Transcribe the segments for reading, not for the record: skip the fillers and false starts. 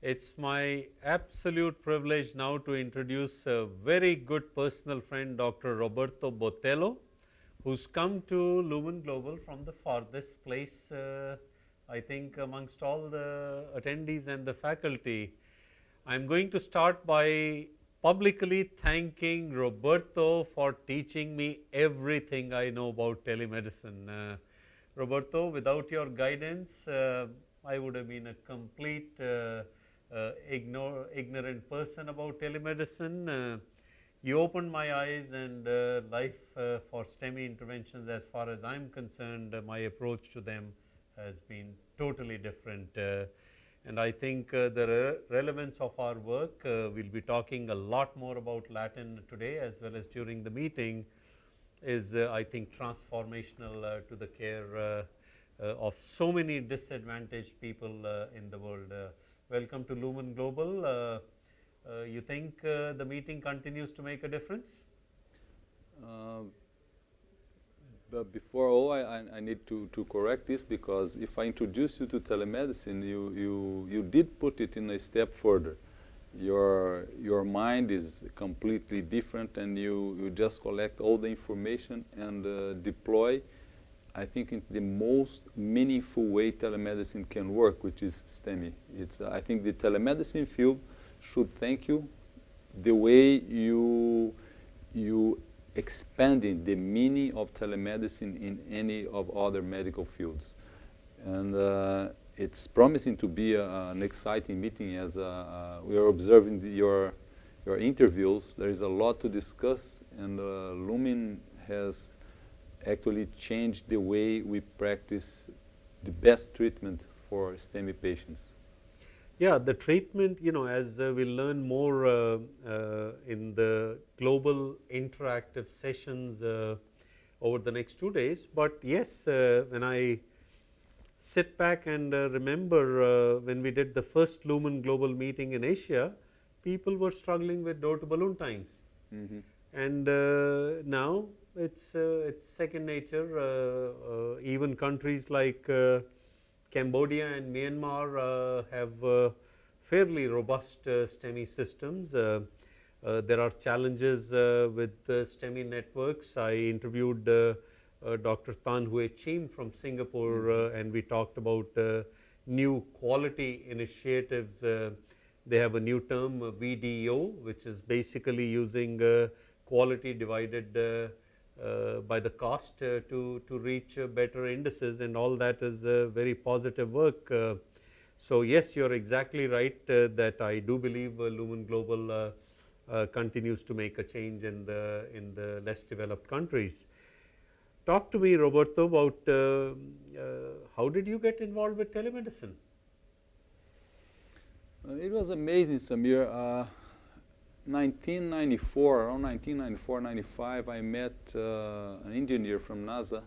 It's my absolute privilege now to introduce a very good personal friend, Dr. Roberto Botelho, who's come to Lumen Global from the farthest place, I think, amongst all the attendees and the faculty. I'm going to start by publicly thanking Roberto for teaching me everything I know about telemedicine. Roberto, without your guidance, I would have been a complete ignorant person about telemedicine. You opened my eyes, and life for STEMI interventions, as far as I'm concerned, my approach to them has been totally different. And I think the relevance of our work, we'll be talking a lot more about Latin today as well as during the meeting, is I think transformational to the care of so many disadvantaged people in the world. Welcome to Lumen Global. You think the meeting continues to make a difference? But before all, I need to correct this, because if I introduce you to telemedicine, you did put it in a step further. Your mind is completely different, and you just collect all the information and deploy, I think, in the most meaningful way telemedicine can work, which is STEMI. I think the telemedicine field should thank you the way you expanding the meaning of telemedicine in any of other medical fields. And it's promising to be an exciting meeting, as we are observing your interviews. There is a lot to discuss, and Lumen has actually changed the way we practice the best treatment for STEMI patients. Yeah, the treatment, as we'll learn more in the global interactive sessions over the next 2 days. But yes, when I sit back and remember when we did the first Lumen Global meeting in Asia, people were struggling with door-to-balloon times. Mm-hmm. And now it's second nature. Even countries like Cambodia and Myanmar have fairly robust STEMI systems. There are challenges with STEMI networks. I interviewed Dr. Tan Hue Chim from Singapore, and we talked about new quality initiatives. They have a new term, VDO, which is basically using quality divided by the cost to reach better indices, and all that is very positive work. So yes, you're exactly right that I do believe Lumen Global continues to make a change in the less developed countries. Talk to me, Roberto, about how did you get involved with telemedicine? It was amazing, Samir. 1994, around 1994, 95, I met an engineer from NASA,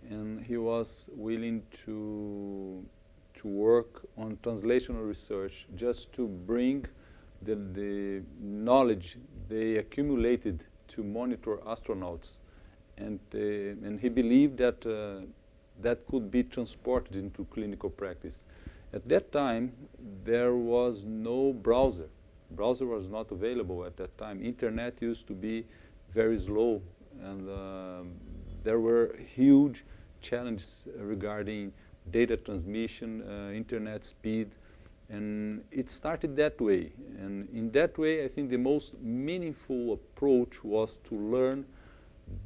and he was willing to work on translational research, just to bring the knowledge they accumulated to monitor astronauts, and he believed that that could be transported into clinical practice. At that time, there was no browser. Browser was not available at that time. Internet used to be very slow, and there were huge challenges regarding data transmission, internet speed, and it started that way. And in that way, I think the most meaningful approach was to learn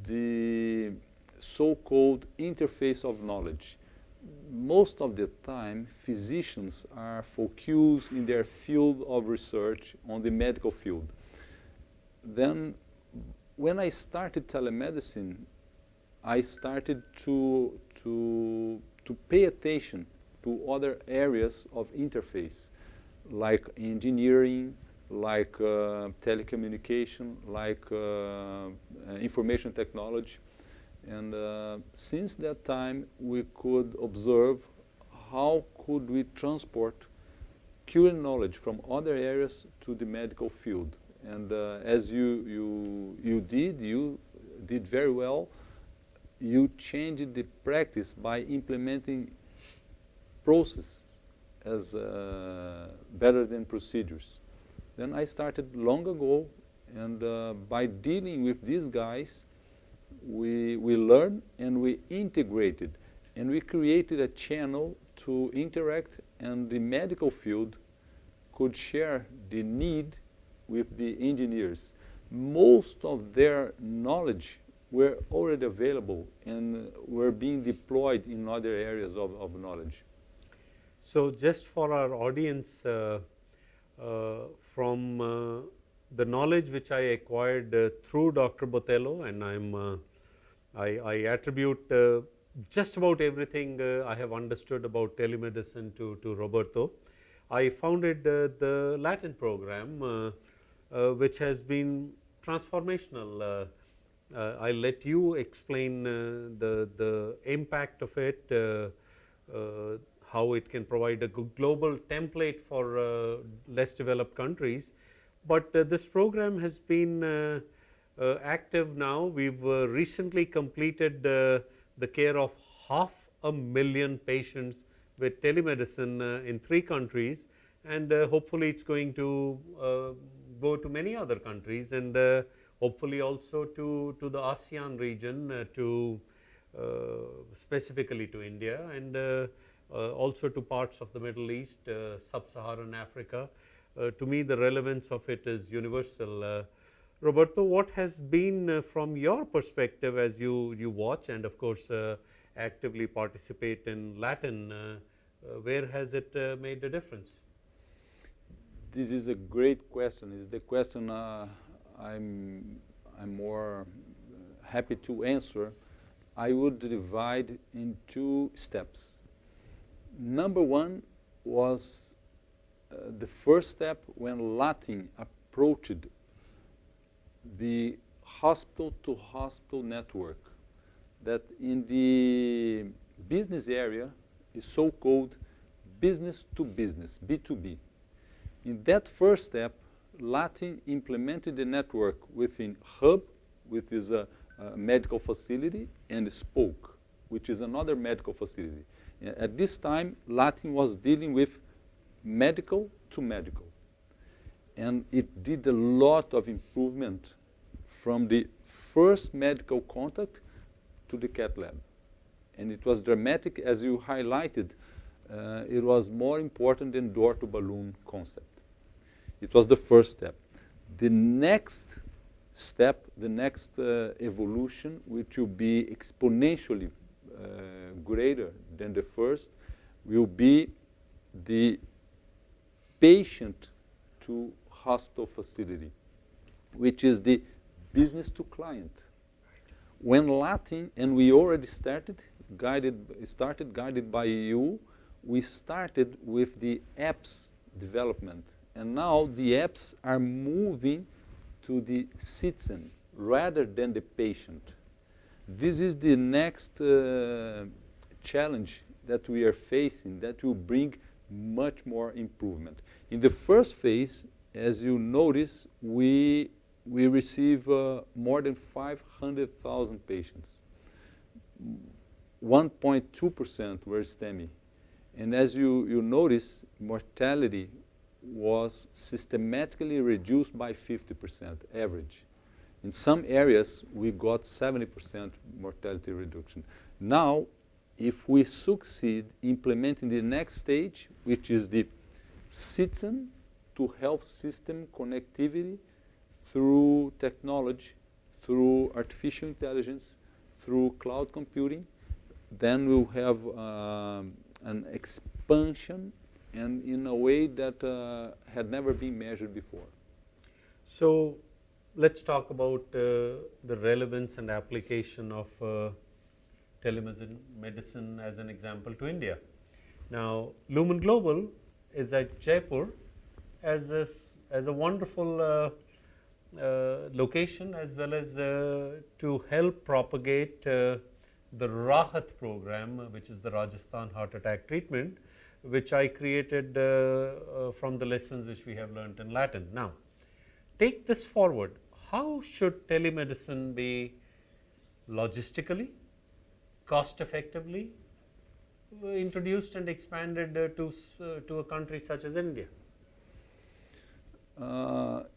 the so-called interface of knowledge. Most of the time, physicians are focused in their field of research on the medical field. Then, when I started telemedicine, I started to pay attention to other areas of interface, like engineering, like telecommunication, like information technology. And since that time, we could observe how could we transport current knowledge from other areas to the medical field. And as you did very well. You changed the practice by implementing processes as better than procedures. Then I started long ago, and by dealing with these guys, we learned and we integrated, and we created a channel to interact, and the medical field could share the need with the engineers. Most of their knowledge were already available and were being deployed in other areas of knowledge. So, just for our audience, from the knowledge which I acquired through Dr. Botelho, and I attribute just about everything I have understood about telemedicine to Roberto. I founded the Latin program, which has been transformational. I'll let you explain the impact of it, how it can provide a global template for less developed countries. But this program has been active now. We've recently completed the care of 500,000 patients with telemedicine in 3 countries, and hopefully it's going to go to many other countries, and hopefully also to the ASEAN region, to specifically to India, and also to parts of the Middle East, sub-Saharan Africa. To me, the relevance of it is universal. Roberto, what has been from your perspective as you watch and of course actively participate in Latin, where has it made a difference? This is a great question. It's the question I'm more happy to answer. I would divide in 2 steps. Number 1 was the first step when Latin approached the hospital-to-hospital network that in the business area is so-called business-to-business, B2B. In that first step, Latin implemented the network within Hub, which is a medical facility, and Spoke, which is another medical facility. At this time, Latin was dealing with medical to medical. And it did a lot of improvement from the first medical contact to the cath lab. And it was dramatic, as you highlighted. It was more important than door-to-balloon concept. It was the first step. The next step, the next evolution, which will be exponentially greater than the first, will be the patient to hospital facility, which is the business to client. When Latin, and we already started guided by you, we started with the apps development, and now the apps are moving to the citizen rather than the patient. This is the next challenge that we are facing that will bring much more improvement. In the first phase, as you notice, we receive more than 500,000 patients. 1.2% were STEMI. And as you notice, mortality was systematically reduced by 50% average. In some areas, we got 70% mortality reduction. Now, if we succeed implementing the next stage, which is the citizen to health system connectivity through technology, through artificial intelligence, through cloud computing, then we'll have an expansion and in a way that had never been measured before. So, let's talk about the relevance and application of telemedicine as an example to India. Now, Lumen Global is at Jaipur as a wonderful location, as well as to help propagate the Rahat program, which is the Rajasthan heart attack treatment, which I created from the lessons which we have learned in Latin. Now, take this forward. How should telemedicine be logistically, cost effectively, introduced and expanded to a country such as India?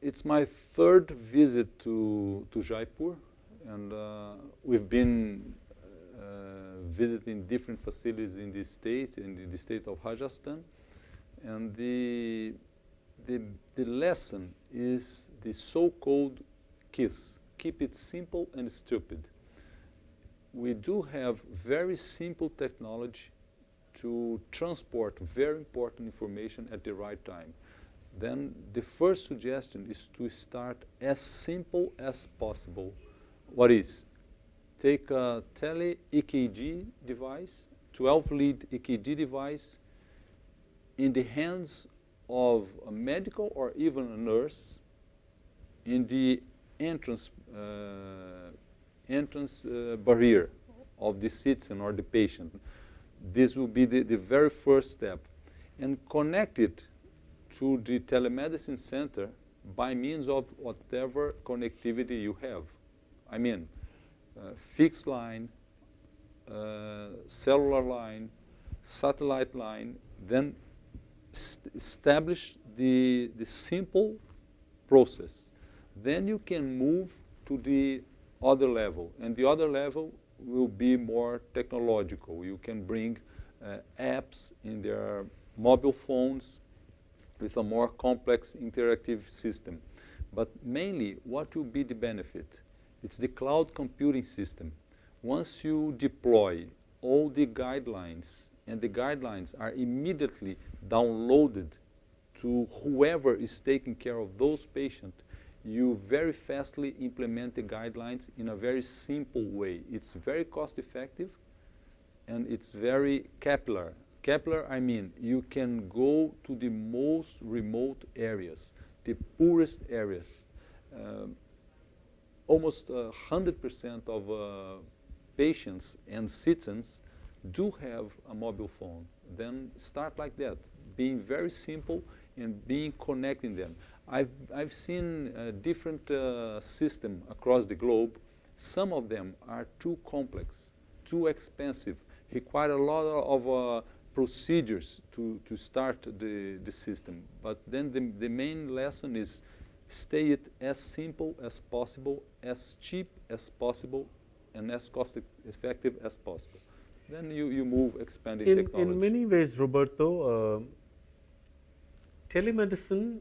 It's my third visit to Jaipur, and we've been visiting different facilities in the state of Rajasthan, and the lesson is the so-called KISS, keep it simple and stupid. We do have very simple technology to transport very important information at the right time. Then the first suggestion is to start as simple as possible. What is? Take a tele-EKG device, 12-lead EKG device, in the hands of a medical or even a nurse in the entrance barrier of the citizen or the patient. This will be the very first step. And connect it to the telemedicine center by means of whatever connectivity you have. I mean, fixed line, cellular line, satellite line, then establish the simple process. Then you can move to the other level, and the other level will be more technological. You can bring apps in their mobile phones with a more complex interactive system. But mainly, what will be the benefit? It's the cloud computing system. Once you deploy all the guidelines, and the guidelines are immediately downloaded to whoever is taking care of those patients, you very fastly implement the guidelines in a very simple way. It's very cost effective, and it's very capillary. Capillary, I mean, you can go to the most remote areas, the poorest areas. Almost 100% of patients and citizens do have a mobile phone. Then start like that, being very simple and being connecting them. I've seen different systems across the globe. Some of them are too complex, too expensive, require a lot of procedures to start the system. But then the main lesson is stay it as simple as possible, as cheap as possible, and as cost effective as possible. Then you move expanding technology. In many ways, Roberto, telemedicine,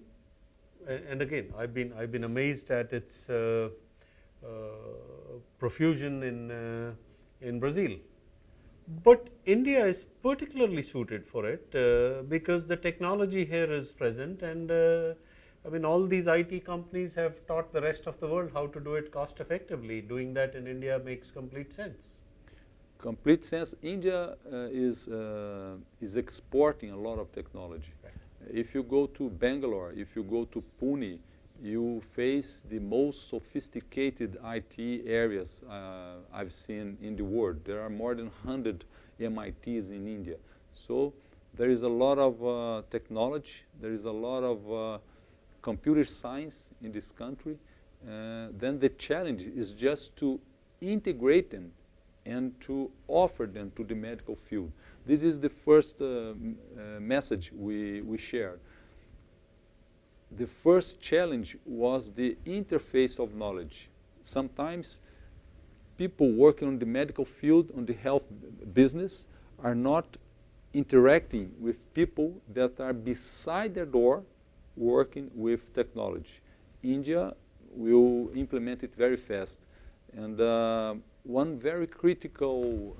and again, I've been amazed at its profusion in Brazil. But India is particularly suited for it because the technology here is present, and I mean, all these IT companies have taught the rest of the world how to do it cost effectively. Doing that in India makes complete sense. Complete sense. India is exporting a lot of technology. Right. If you go to Bangalore, if you go to Pune, you face the most sophisticated IT areas I've seen in the world. There are more than 100 MITs in India. So there is a lot of technology, there is a lot of computer science in this country. Then the challenge is just to integrate them and to offer them to the medical field. This is the first message we shared. The first challenge was the interface of knowledge. Sometimes people working on the medical field, on the health business, are not interacting with people that are beside their door working with technology. India will implement it very fast. And one very critical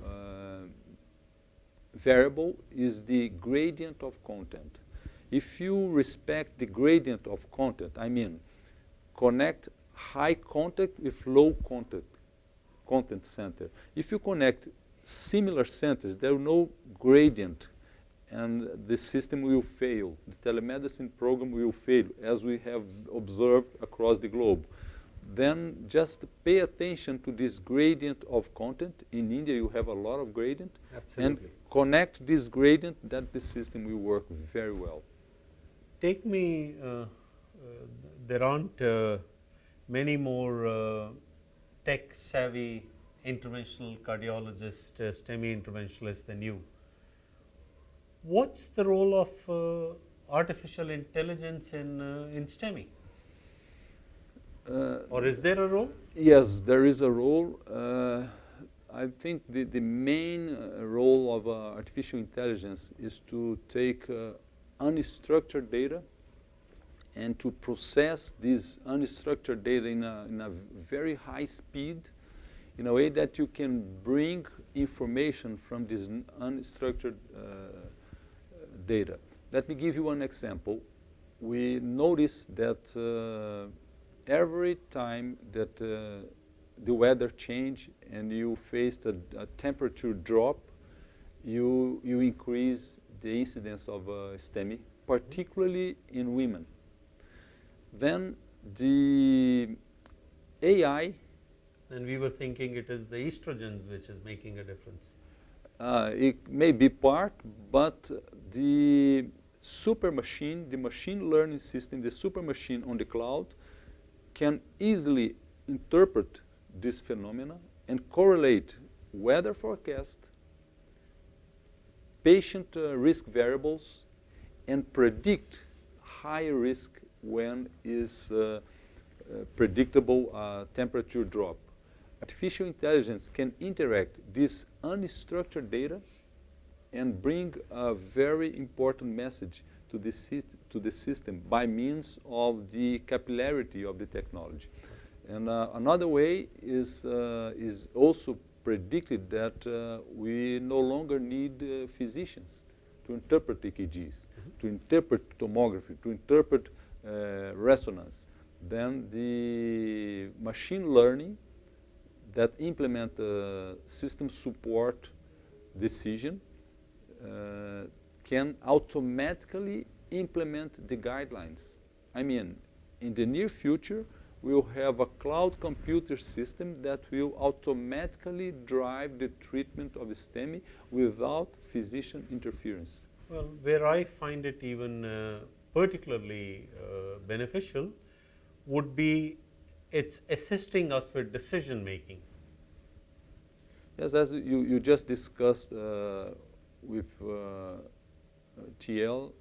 variable is the gradient of content. If you respect the gradient of content, I mean, connect high content with low content center. If you connect similar centers, there is no gradient, and the system will fail. The telemedicine program will fail, as we have observed across the globe. Then just pay attention to this gradient of content. In India, you have a lot of gradient. Absolutely. And connect this gradient, that the system will work very well. Take me, there aren't many more tech-savvy interventional cardiologists, STEMI interventionalists than you. What's the role of artificial intelligence in STEMI? Or is there a role? Yes, there is a role. I think the main role of artificial intelligence is to take unstructured data and to process this unstructured data in a very high speed, in a way that you can bring information from this unstructured data. Let me give you one example. We noticed that every time that the weather change and you faced a temperature drop, you increase the incidence of STEMI, particularly in women. Then the AI. And we were thinking it is the estrogens which is making a difference. It may be part, but the super machine, the machine learning system, the super machine on the cloud can easily interpret this phenomena and correlate weather forecast, patient risk variables, and predict high risk when is predictable temperature drop. Artificial intelligence can interact this unstructured data and bring a very important message to the system by means of the capillarity of the technology. And another way is also predicted that we no longer need physicians to interpret EKGs, to interpret tomography, to interpret resonance. Then the machine learning that implement system support decision can automatically implement the guidelines. I mean, in the near future, we'll have a cloud computer system that will automatically drive the treatment of STEMI without physician interference. Well, where I find it even particularly beneficial would be it's assisting us with decision making. Yes, as you just discussed with TL,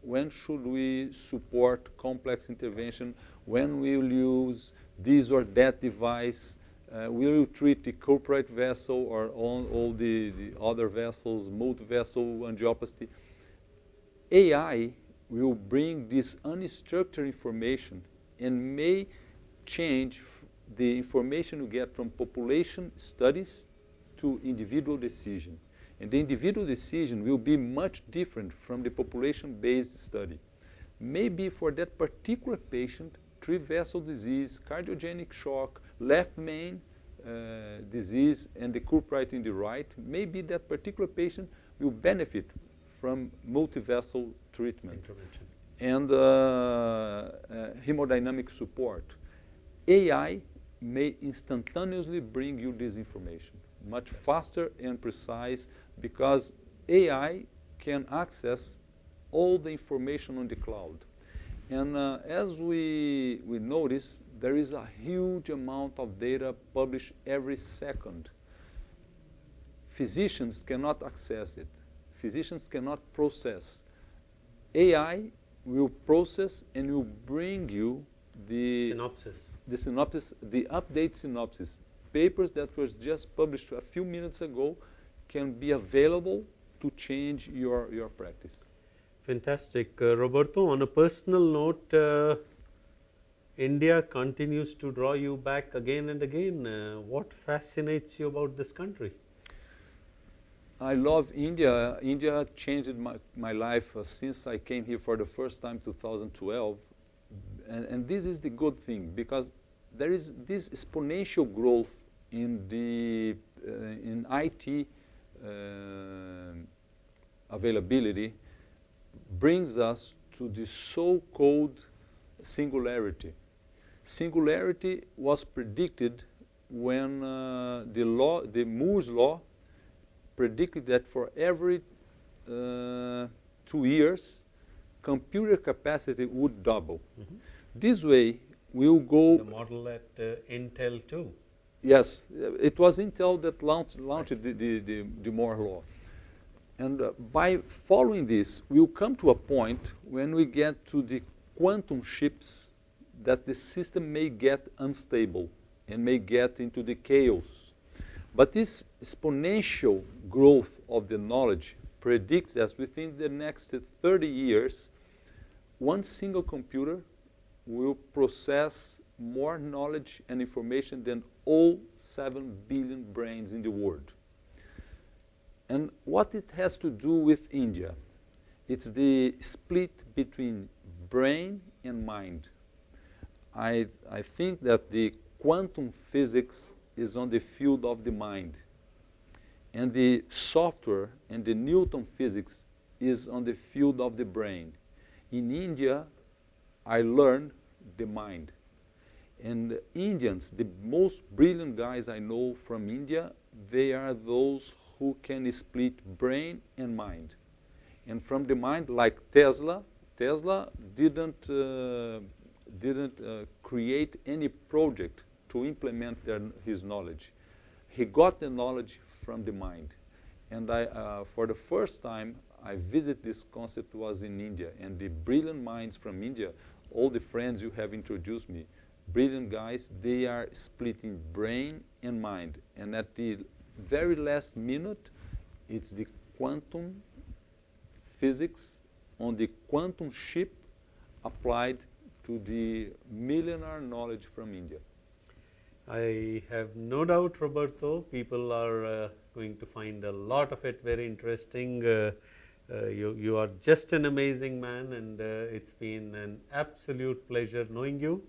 when should we support complex intervention? When we will use this or that device? Will you treat the culprit vessel or all the other vessels, multi-vessel angioplasty? AI will bring this unstructured information and may change the information you get from population studies to individual decision. And the individual decision will be much different from the population-based study. Maybe for that particular patient, three-vessel disease, cardiogenic shock, left main disease, and the culprit in the right, maybe that particular patient will benefit from multi-vessel treatment and hemodynamic support. AI may instantaneously bring you this information much faster and precise, because AI can access all the information on the cloud. And as we notice, there is a huge amount of data published every second. Physicians cannot access it. Physicians cannot process. AI will process and will bring you the synopsis, the update synopsis. Papers that was just published a few minutes ago can be available to change your practice. Fantastic. Roberto, on a personal note, India continues to draw you back again and again. What fascinates you about this country? I love India. India changed my life since I came here for the first time, 2012. And this is the good thing, because there is this exponential growth in the in IT availability brings us to the so-called singularity. Singularity was predicted when the Moore's law predicted that for every 2 years, computer capacity would double. Mm-hmm. This way, we'll go... The model at Intel too. Yes, it was Intel that launched the Moore's law. And by following this, we'll come to a point when we get to the quantum ships that the system may get unstable and may get into the chaos. But this exponential growth of the knowledge predicts that within the next 30 years, one single computer will process more knowledge and information than all 7 billion brains in the world. And what it has to do with India, it's the split between brain and mind. I think that the quantum physics is on the field of the mind, and the software and the Newton physics is on the field of the brain. In India, I learned the mind. And Indians, the most brilliant guys I know from India, they are those who can split brain and mind. And from the mind, like Tesla didn't create any project to implement his knowledge. He got the knowledge from the mind. And for the first time, I visited this concept was in India. And the brilliant minds from India, all the friends you have introduced me, brilliant guys, they are splitting brain and mind. And at the very last minute, it's the quantum physics on the quantum chip applied to the millionaire knowledge from India. I have no doubt, Roberto, people are going to find a lot of it very interesting. You are just an amazing man, and it's been an absolute pleasure knowing you,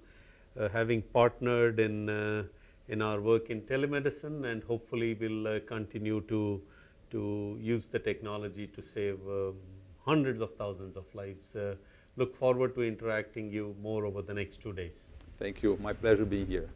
having partnered in our work in telemedicine, and hopefully we'll continue to use the technology to save hundreds of thousands of lives. Look forward to interacting you more over the next 2 days. Thank you. My pleasure being here.